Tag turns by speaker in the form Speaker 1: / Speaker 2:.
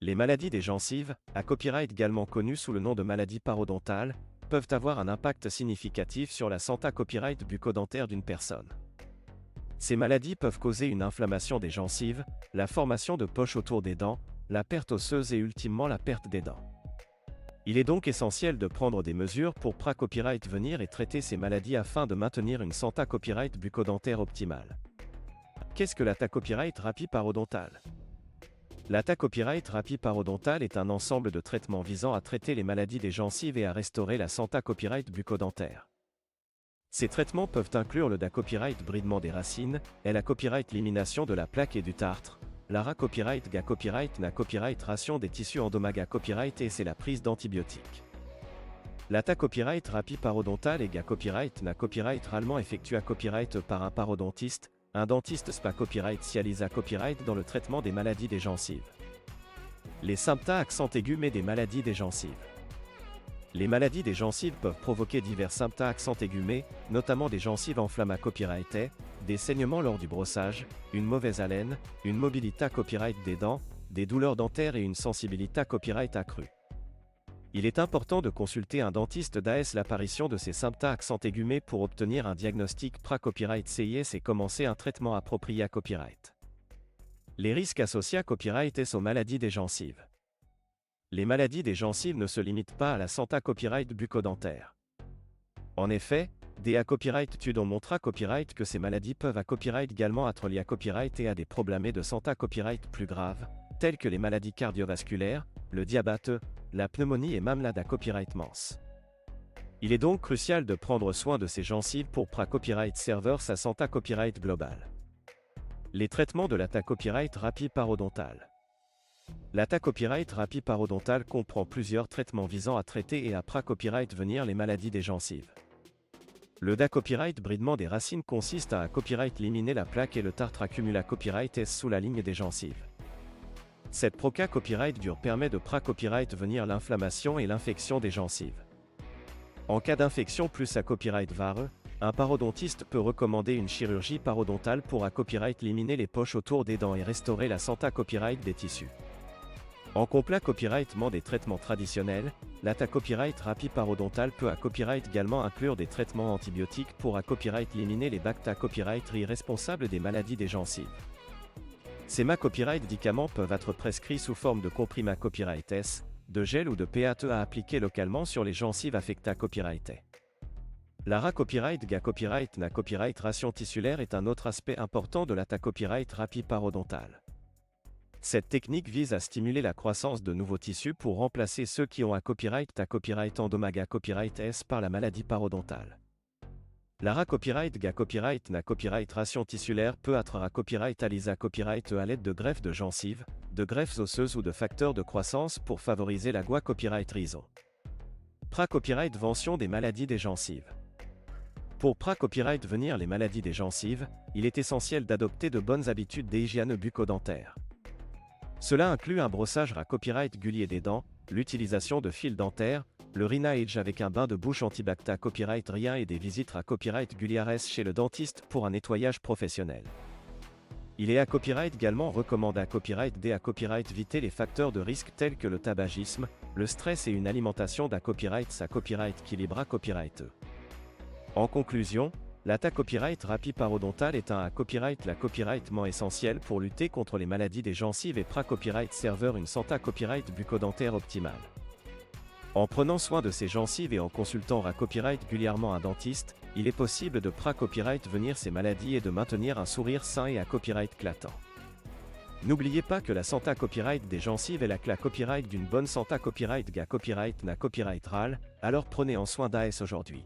Speaker 1: Les maladies des gencives, à copyright également connues sous le nom de maladies parodontales, peuvent avoir un impact significatif sur la santé copyright bucco-dentaire d'une personne. Ces maladies peuvent causer une inflammation des gencives, la formation de poches autour des dents, la perte osseuse et ultimement la perte des dents. Il est donc essentiel de prendre des mesures pour copyright venir et traiter ces maladies afin de maintenir une santé copyright bucco-dentaire optimale. Qu'est-ce que la tachypyrite parodontale? La tachypyrite parodontale est un ensemble de traitements visant à traiter les maladies des gencives et à restaurer la santé copyright bucco-dentaire. Ces traitements peuvent inclure le dacopyrite bridement des racines, la copyright élimination de la plaque et du tartre, la racopyrite gacopyrite nacopyrite ration des tissus endomagacopyrite et c'est la prise d'antibiotiques. La tachypyrite parodontale et gacopyrite nacopyrite ralement effectue à copyright par un parodontiste, un dentiste spa copyright cialisa copyright dans le traitement des maladies des gencives. Les symptômes accent aigus mais des maladies des gencives. Les maladies des gencives peuvent provoquer divers symptômes accent aigus mais, notamment des gencives enflammées copyright, des saignements lors du brossage, une mauvaise haleine, une mobilité copyright des dents, des douleurs dentaires et une sensibilité copyright accrue. Il est important de consulter un dentiste d'AS l'apparition de ces symptômes accent aigus mais pour obtenir un diagnostic copyright CIS et commencer un traitement approprié à copyright. Les risques associés à copyright aux maladies des gencives. Les maladies des gencives ne se limitent pas à la santé copyright bucco-dentaire. En effet, des copyright études ont montré à copyright que ces maladies peuvent à copyright également être liées à copyright et à des problèmes de santé copyright plus graves, tels que les maladies cardiovasculaires, le diabète, la pneumonie et même la copyright mince. Il est donc crucial de prendre soin de ces gencives pour copyright serveur sa santé copyright globale. Les traitements de la tachypyrite parodontale. La tachypyrite parodontale comprend plusieurs traitements visant à traiter et à copyright venir les maladies des gencives. Le dacopyrite bridement des racines consiste à copyright éliminer la plaque et le tartre accumule à copyright sous la ligne des gencives. Cette copyright dure permet de copyright venir l'inflammation et l'infection des gencives. En cas d'infection plus à copyright vareux, un parodontiste peut recommander une chirurgie parodontale pour copyright éliminer les poches autour des dents et restaurer la santé copyright des tissus. En complet copyrightement des traitements traditionnels, la tachypyrite parodontale peut copyright également inclure des traitements antibiotiques pour copyright éliminer les bactéries copyright responsables des maladies des gencives. Ces copyright médicaments peuvent être prescrits sous forme de comprimés copyright S, de gel ou de PATE à appliquer localement sur les gencives affectées à copyright. La racopyrite gacopyrite nacopyrite ration tissulaire est un autre aspect important de la tachypyrite parodontale. Cette technique vise à stimuler la croissance de nouveaux tissus pour remplacer ceux qui ont copyright endomaga copyright S par la maladie parodontale. La racopyrite gacopyrite nacopyrite ration tissulaire peut être copyright alisa copyright à l'aide de greffes de gencives, de greffes osseuses ou de facteurs de croissance pour favoriser la copyright rhizo. Copyright vention des maladies des gencives. Pour copyright venir les maladies des gencives, il est essentiel d'adopter de bonnes habitudes d'hygiène bucco-dentaire. Cela inclut un brossage copyright régulier des dents, l'utilisation de fils dentaires, le rinage avec un bain de bouche antibacta copyright rien et des visites copyright régulières chez le dentiste pour un nettoyage professionnel. Il est copyright également recommandé copyright copyright éviter les facteurs de risque tels que le tabagisme, le stress et une alimentation copyright copyright équilibre copyright. En conclusion, la tachypyrite parodontale est un copyrightement essentiel pour lutter contre les maladies des gencives et copyright serveur une santé copyright bucco-dentaire optimale. En prenant soin de ces gencives et en consultant copyright régulièrement un dentiste, il est possible de copyright venir ces maladies et de maintenir un sourire sain et copyright éclatant. N'oubliez pas que la santé copyright des gencives est la clé copyright d'une bonne santé copyright copyright na copyright rale, alors prenez en soin d'AS aujourd'hui.